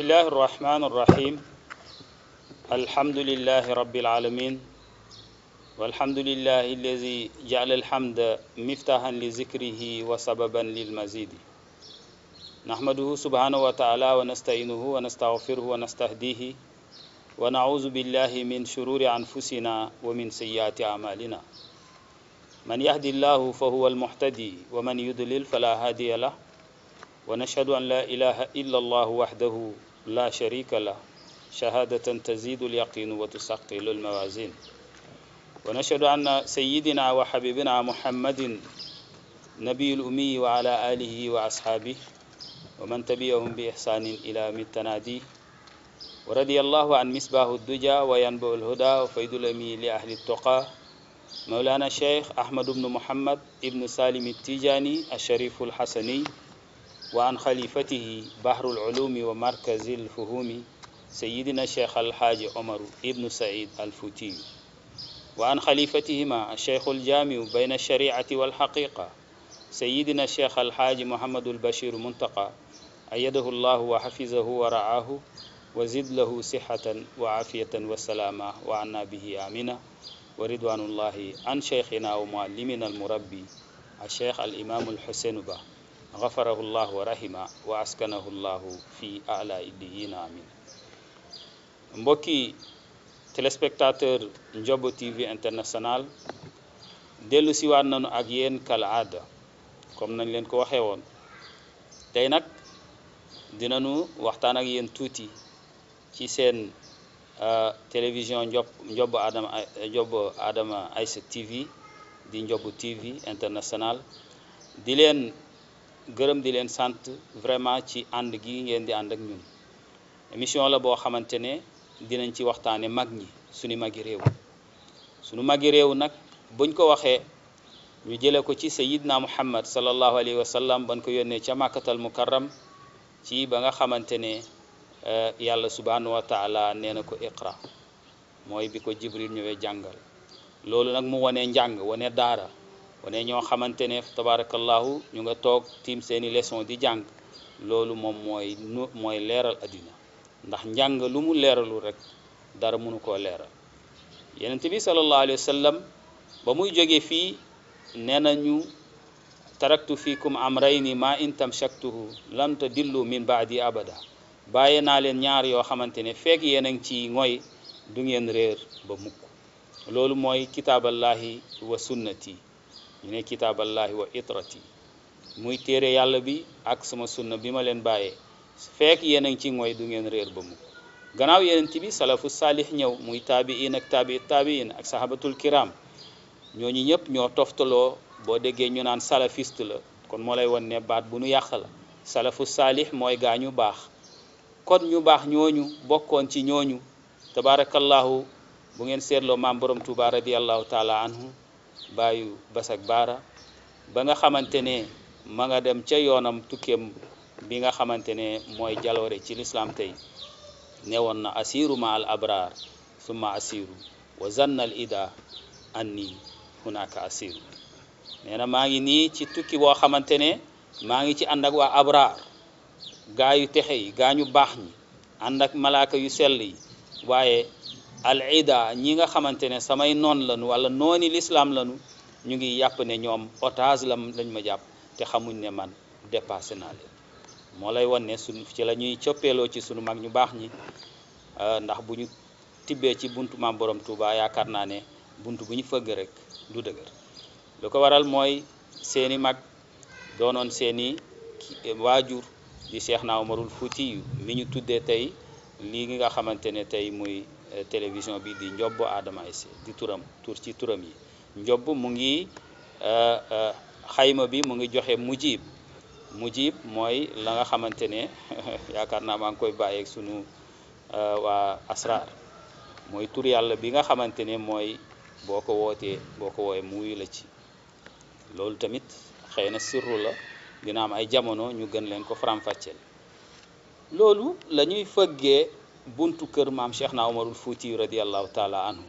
الله الرحمن الرحيم الحمد لله رب العالمين والحمد لله الذي جعل الحمد مفتاحا لذكره وسببا للمزيد نحمده سبحانه وتعالى ونستعينه ونستغفره ونستهديه ونعوذ بالله من شرور أنفسنا ومن سيئات أعمالنا من يهد الله فهو المهتدي ومن يضلل فلا هادي له ونشهد أن لا إله إلا الله وحده لا شريك له شهادة تزيد اليقين وتثقل الموازين ونشهد أن سيدنا وحبيبنا محمد نبي الأمي وعلى آله وأصحابه ومن تبعهم بإحسان إلى يوم التنادي ورضي الله عن مصباح الدجى وينبع الهدى وفيض الأمي لأهل التقى مولانا الشيخ أحمد بن محمد ابن سالم التيجاني الشريف الحسني وعن خليفته بحر العلوم ومركز الفهوم سيدنا الشيخ الحاج عمر ابن سعيد الفوتي وعن خليفتهما الشيخ الجامع بين الشريعة والحقيقة سيدنا الشيخ الحاج محمد البشير منتقى أيده الله وحفظه ورعاه وزد له صحة وعافية والسلامة وعنا به آمنا ورضوان الله عن شيخنا ومعلمنا المربي الشيخ الإمام الحسين با غفره الله ورحمه وأسكنه الله في أعلى إليين آمين mbokki téléspectateur Ndiobo TV international dellu si waat nañu ak yéen kal aada comme nañ leen ko waxee woon tey nag dinañu waxtaan ak yéen tuuti ci seen télévision Ndiobo Adama Aïssa TV di Ndiobo TV international di leen gërëm di leen sant vraiment ci ànd gi ngeen di ànd ak ñun émission la boo xamante ne dinañ ci waxtaane mag ñi suñu magi réew nag buñ ko waxee ñu jële ko ci sayidna muhammad sallallahu alayhi wa sallam ban ko yónnee ca màkkatal mukarram ci ba nga xamante ne yàlla subhanahu wa taala nee na ko iqra mooy bi ko jibril ñëwee jàngal loolu nag mu wone njàng wone daara wane ñoo xamante ne tabarakallahu ñu nga toog tiim seeni leçon di jàng loolu moom mooy leeral addina ndax njàng lu mu leeralul rek dara mënu koo leeral yenent bi sallallahu alayhi wa sallam ba muy jógee fii nee nañu taraktu fikum amrayni ma in tamshaktuhu lam tadillu min baadi abada bàyyee naa leen ñaar yoo xamante ne fekk yéen a ngi ci ngoy du ngeen réer ba mukk loolu mooy kitaaballahi wa sunnati ñu ne kitaaballahi wa itrati muy téere yàlla bi ak sama sunna bi ma leen bàyyee fekk yéen a ngi ci ngoy du ngeen réer ba mukk gannaaw yenent bi salafu saalih ñëw muy taabiin ak taabiin ak sahabatul kiram ñooñu ñëpp ñoo toftaloo boo déggee ñu naan salafiste la kon moo lay won ne baat bu nu yàq la salafu saalih mooy gaa ñu baax kon ñu baax ñooñu bokkoon ci ñooñu tabarakallahu bu ngeen seetloo maam borom Tuuba radiyallahu taala anhu bàyyu basak baara ba nga xamante ne ma nga dem ca yoonam tukkeem bi nga xamante ne mooy jaloore ci lislaam tey newoon na asiru ma al abrar summa asiru wa zanna al ida anni hunaka asiru nee na maa ngi nii ci tukki boo xamante ne maa ngi ci ànd ak waa abrar gaa yu texe yi gaa ñu baax ñi ànd ak malaaka yu sell yi waaye al ida ñi nga xamante ne samay noon lañu wala nooni lislaam lañu ñu ngi yàpp ne ñoom otage lañ ma jàpp te xamuñ ne man dépassé naa leen moo lay won ne suñ ci la ñuy coppeeloo ci sunu mag ñu baax ñi ndax bu ñu tibbee ci buntu maam borom Touba yaakaar naa ne buntu bu ñu fëgg rek du dëgër lu ko waral mooy seeni mag doonoon seeni waajur di Cheikh na Umarul Fuuti mi ñu tuddee tey lii nga xamante ne tey muy télévision bi di Ndiobo Adama Aïssa di tur ci turam yi Ndiobo mu ngi xayma bi mu ngi joxe mujib mooy la nga xamante ne yaakaar naa maa ngi koy bàyyeeg sunu waa asrar mooy tur yàlla bi nga xamante ne mooy boo ko woowee mu wuyu la ci loolu tamit xëy na sirru la dina am ay jamono ñu gën leen ko faram-fàcceel loolu la ñuy fëggee buntu kër maam Cheikh na Umarul Fuuti radiyallahu taala anhu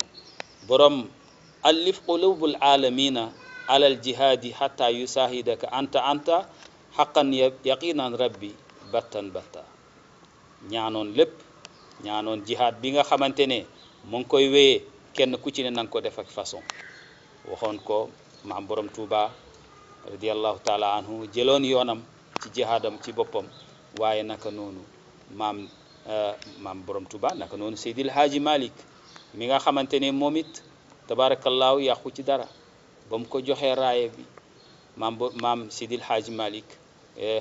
borom alif qulubul alamina alal jihaadi hatta yusahidaka anta haqqan yaqinan rabbi battan batta ñaanoon lépp ñaanoon jihaad bi nga xamante ne mu ngi koy wéyee kenn ku ci ne nanga ko def ak façon waxoon ko maam borom Touba radiallahu taala anhu jëloon yoonam ci jihaadam ci boppam waaye naka noonu maam borom Touba naka noonu Seydil Haaji Malick mi nga xamante ne moom it tabaarakallaahu yàqu ci dara ba mu ko joxee raaye bi maam Seydil Haaji Malick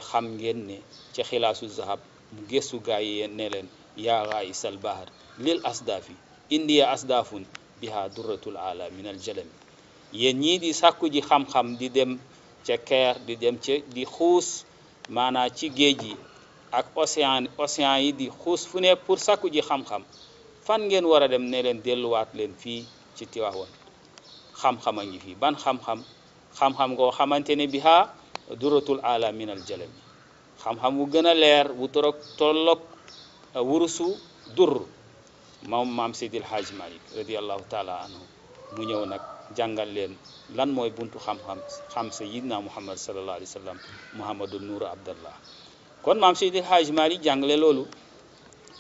xam ngeen ne ca xilaasu zahab mu gëstu gaa yi ne leen yaa raisal bahar lil asdaafi indiya asdaafun biha durratul ala min al jalami yéen ñii di sàkku ji xam-xam di dem ca Caire di dem ca di xuus maanaa ci géej yi ak océan yi di xuus fu ne pour sàkku ji xam-xam fan ngeen war a dem ne leen delluwaat leen fii ci Tiwaawan xam-xam a ngi fii ban xam-xam ngoo xamante ne biha durratul ala min al jalami xam-xam wu gën a leer wu tolloog wurusu dur maam Seydil Haaji Malick radiallahu taala anhu mu ñëw nag jàngal leen lan mooy buntu xam sayyidina Muhammad sallallahu alayhi wa sallam Muhammadu Nuuru Abdallah kon maam Seydil Haaji Malick jàngale loolu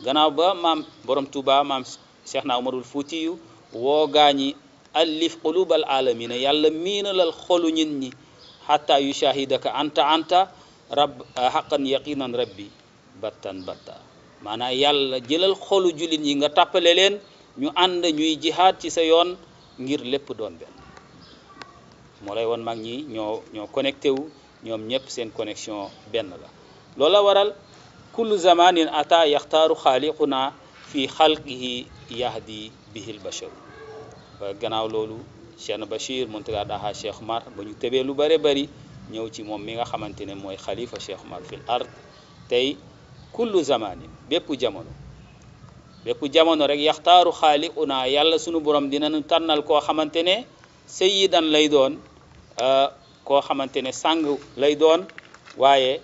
gannaaw ba maam borom Touba maam Cheikh na Umarul Fuutiyu woo gaañi allif qulubal alamina yàlla miinalal xolu ñin ñi hatta yushahidaka anta rabb haqqan yaqinan rabbi battan batta maanaam yàlla jëlal xolu jullit yi nga tàppale leen ñu ànd ñuy jihaad ci sa yoon ngir lépp doon benn moo lay woon mag ñi ñoo connecté wu ñoom ñëpp seen connexion benn la loola waral kullu zamanin ata yaxtaaru xaaliquna fi xalqihi yahdi bihil basharu ba gannaaw loolu Cheikh Bachir Mountaga Daha Cheikh Omar ba ñu tebee lu bare bari ñëw ci moom mi nga xamante ne mooy xalifa Cheikh Omar fil ard tey kullu zamanin bépp jamono rek yaxtaaru xaaliquna yàlla sunu borom dinañu tànnal koo xamante ne sayyidan lay doon koo xamante ne sang lay doon waaye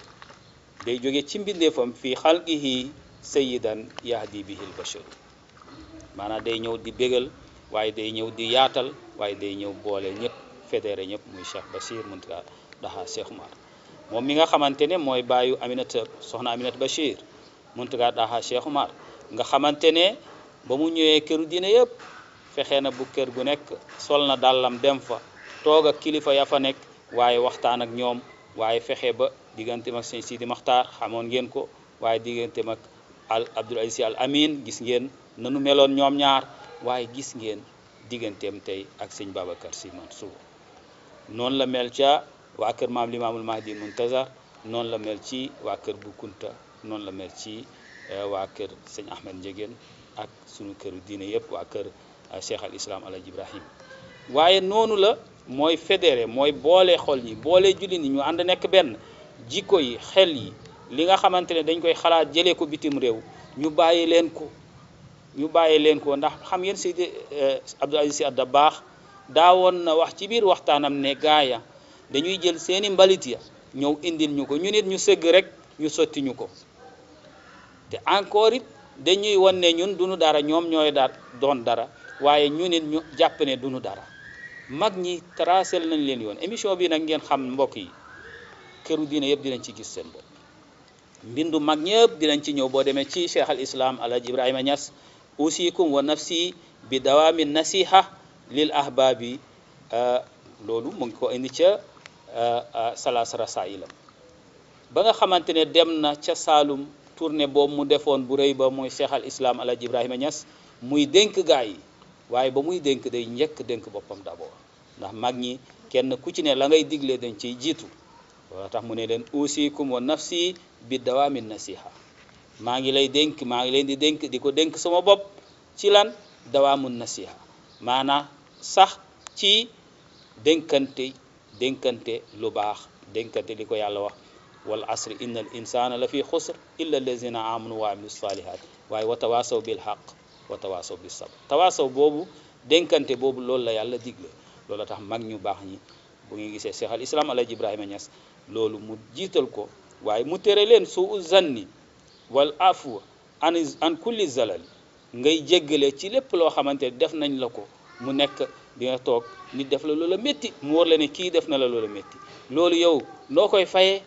day jóge ci mbindeefam fii xalqihi sayyidan yahdi bihil basharu maanaam day ñëw di bégal waaye day ñëw di yaatal waaye day ñëw boole ñëpp fédéré ñëpp muy Cheikh Bachir Mountaga Daha Cheikh Omar moom mi nga xamante ne mooy baayu soxna Aminata Bachir Mountaga Daha Cheikh Omar nga xamante ne ba mu ñëwee këru diine yëpp fexe na bu kër gu nekk sol na dàllam dem fa toog ak kilifa ya fa nekk waaye waxtaan ak ñoom waaye fexe ba digganteem ak sëñ Sidi Maxtaar xamoon ngeen ko waaye digganteem ak Abdoul Aziz Al Amin gis ngeen nanu meloon ñoom ñaar waaye gis ngeen digganteem tey ak sëñ Babacar Sy Mansour noonu la mel ca waa kër maam Limaamul Mahdi Muntazar noonu la mel ci waa kër Bu Kunta noonu la mel ci waa kër sëñ Ahmed Ndiéguène ak sunu këru diine yëpp waa kër Cheikh al Islam Alhaji Ibrahim waaye noonu la mooy fédéré mooy boole xol ñi boole julli ni ñu ànd nekk benn jikko yi xel yi li nga xamante ne dañ koy xalaat jëlee ko bitim réew ñu bàyyi leen ko ndax xam ngeen Seydi Abdou Aziz Sy Dabakh daawoon na wax ci biir waxtaanam ne gaaya dañuy jël seeni mbalit ya ñëw indil ñu ko ñu nit ñu sëgg rek ñu sotti ñu ko te encore it dañuy wan ne ñun duñu dara ñoom ñooy doon dara waaye ñu nit ñu jàpp ne duñu dara mag ñi tracel nañ leen yoon émission bi nag ngeen xam mbokk yi këru diine yëpp dinañ ci gis seen bopp mbindu mag ñëpp dinañ ci ñëw boo demee ci Cheikh al Islam Alhaji Ibrahima Niass usikum wa nafsi bi dawaami nasiha lil ahbabi loolu mu ngi ko indi ca salaas rasailam ba nga xamante ne dem na ca Saalum tournée boobu mu defoon bu rëy ba mooy Cheikh al Islam Alhaji Ibrahima Niass muy dénk gaa yi waaye ba muy dénk day njëkk dénk boppam d'abord ndax mag ñi kenn ku ci ne la ngay digle dañ ciy jiitu loolu tax mu ne leen usikum wa nafsi bi dawaami nasiha maa ngi leen di dénk di ko dénk sama bopp ci lan dawaamu nasiha maanaa sax ci dénkante lu baax dénkante li ko yàlla wax wal asri inna al insana la fi xusr illa allazina amanu wa amilu salihat waaye wa tawasaw bil haq wa tawasaw bis sabr tawasaw boobu dénkante boobu loolu la yàlla digle loolu tax mag ñu baax ñi bu ngi gisee Cheikh al Islam Alhaji Ibrahima Niass loolu mu jiital ko waaye mu tere leen suu zanni wal afwa an kulli zalal ngay jéggale ci lépp loo xamante ne def nañ la ko mu nekk di nga toog nit def la loola métti mu war la ne kii def na la loola métti loolu yow noo koy fayee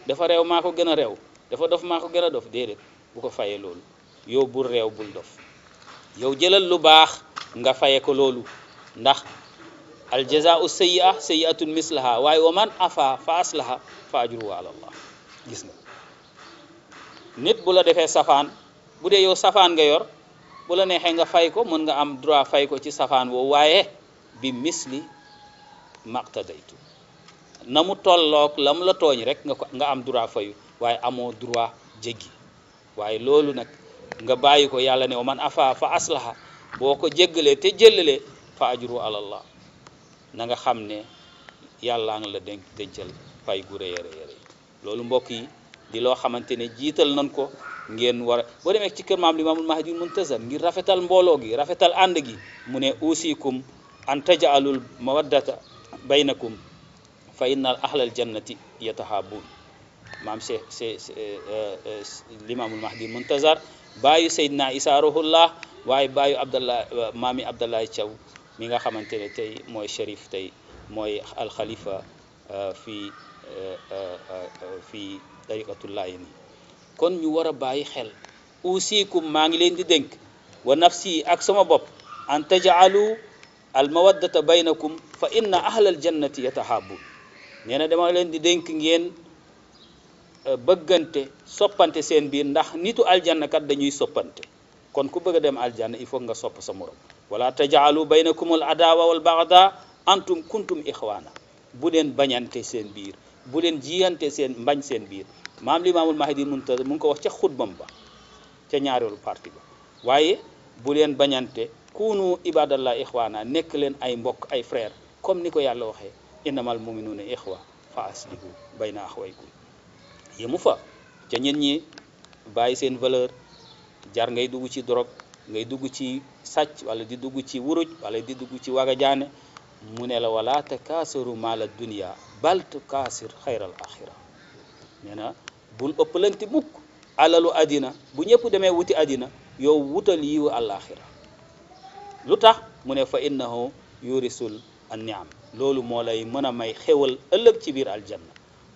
dafa réew maa ko gën a réew dafa dof maa ko gën a dof déedéet bu ko fayee loolu yow bul réew bul dof yow jëlal lu baax nga faye ko loolu ndax al jazaa'u sayyi'a sayyi'atun mislaha waaye wa man afa fa aslaha fa ajruhu ala allah gis nga nit bu la defee safaan bu dee yow safaan nga yor bu la neexee nga fay ko mën nga am droit fay ko ci safaan woowu waaye bi misli maqtadaytu na mu tolloog la mu la tooñ rek nga am droit fayu waaye amoo droit jéggi waaye loolu nag nga bàyyi ko yàlla ne wa man afa fa aslaha boo ko jéggalee te jëllalee fa ajru ala allah na nga xam ne yàllaa nga la dencal fay gu rëy a rëy loolu mbokk yi di loo xamante ne jiital nañ ko ngeen war a boo demee ci kër maam Limaamul Mahdi Muntazar ngir rafetal mbooloo gi rafetal ànd gi mu ne usikum an taj'alul mawaddata baynakum fa innal ahlal jannati yatahabun maam Limaamul Mahdi Muntazar baayu Seydina Isa ruhullah waaye baayu maami Abdallahi Thiaw mi nga xamante ne tey mooy shérif tey mooy alxalifa fii tariqatullahi ni kon ñu war a bàyyi xel usikum maa ngi leen di dénk wa nafsi ak sama bopp an taj'alu al mawaddata baynakum fa inna ahlal jannati yatahabun nee na dama leen di dénk ngeen bëggante soppante seen biir ndax nitu aljanna kat dañuy soppante kon ku bëgg a dem aljanna il faut nga sopp sa morom wala taj'alu baynakum al adawa wal bagda antum kuntum ixwaana bu leen bañante seen biir bu leen jiyante seen mbañ seen biir maam Limaamul Mahdi Muntazar mu ngi ko wax ca xutbam ba ca ñaareelu parti ba waaye bu leen bañante kunu ibadallah ixwaana nekk leen ay mbokk ay frère comme ni ko yàlla waxee innamal muminuuna ixwa fa aslihu bayna axwaykum yemu fa ca ñen ñi bàyyi seen valeur jar ngay dugg ci drogue ngay dugg ci sàcc wala di dugg ci wuruj wala di dugg ci waga jaane mu ne la wala takaasaru maala dunia bal tukaasir xayral axira nee na bul ëppalante mukk alalu àddina bu ñëpp demee wuti àddina yow wutal yiwu àllaaxira lu tax mu ne fa innahu yurisul an niam loolu moo lay mën a may xewal ëllëg ci biir aljanna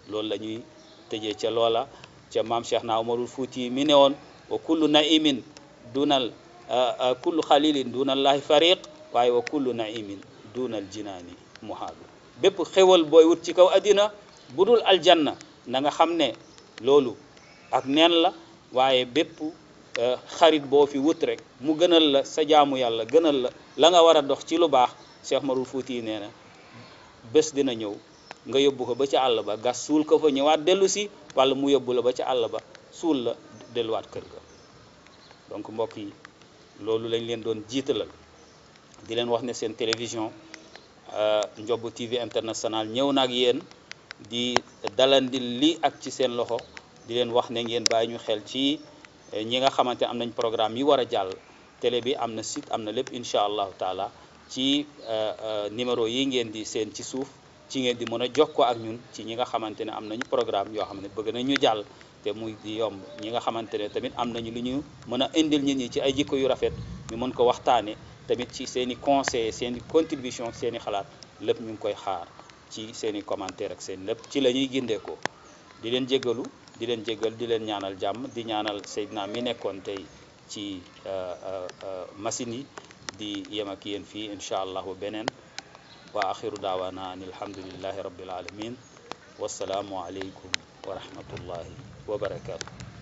loolu la ñuy tëjee ca loola ca maam Cheikh na Umarul Fuuti mi ne woon wa kullu naimin dunal kullu xalilin dunallahi fariq waaye wa kullu naimin dunal jinaani muhaalu bépp xewal booy wut ci kaw àddina bu dul aljanna na nga xam ne loolu ak neen la waaye bépp xarit boo fi wut rek mu gënal la sa jaamu yàlla gënal la la nga war a dox ci lu baax Cheikh Umarul Fuuti nee na bés dina ñëw nga yóbbu ko ba ca àll ba gas suul ko fa ñëwaat dellu si wala mu yóbbu la ba ca àll ba suul la delluwaat kër ga donc mbokk yi loolu lañ leen doon jiitalal di leen wax ne seen télévision Ndiobou TV International ñëw na ak yéen di dalandi li ak ci seen loxo di leen wax ne ngeen bàyyi ñu xel ci ñi nga xamante am nañ programme yi war a jàll télé bi am na site am na lépp incha allahu taala ci numéro yi ngeen di seen ci suuf ci ngeen di mën a jokkoo ak ñun ci ñi nga xamante ne am nañu programme yoo xam ne bëgg nañ ñu jàll te muy di yomb ñi nga xamante ne tamit am nañu lu ñu mën a indil nit ñi ci ay jikko yu rafet ñu mën ko waxtaane tamit ci seen i conseil seen i contribution seen i xalaat lépp ñu ngi koy xaar ci seen i commentaire ak seen lépp ci la ñuy gindeekoo di leen jéggalu di leen jéggal di leen ñaanal jàmm di ñaanal Seydina mi nekkoon tey ci machine yi di yem ak yéen fii incha allahu beneen wa axiru daawana an alhamdulillahi rabbil alamin wassalaamu aleykum wa rahmatullahi wa barakatuh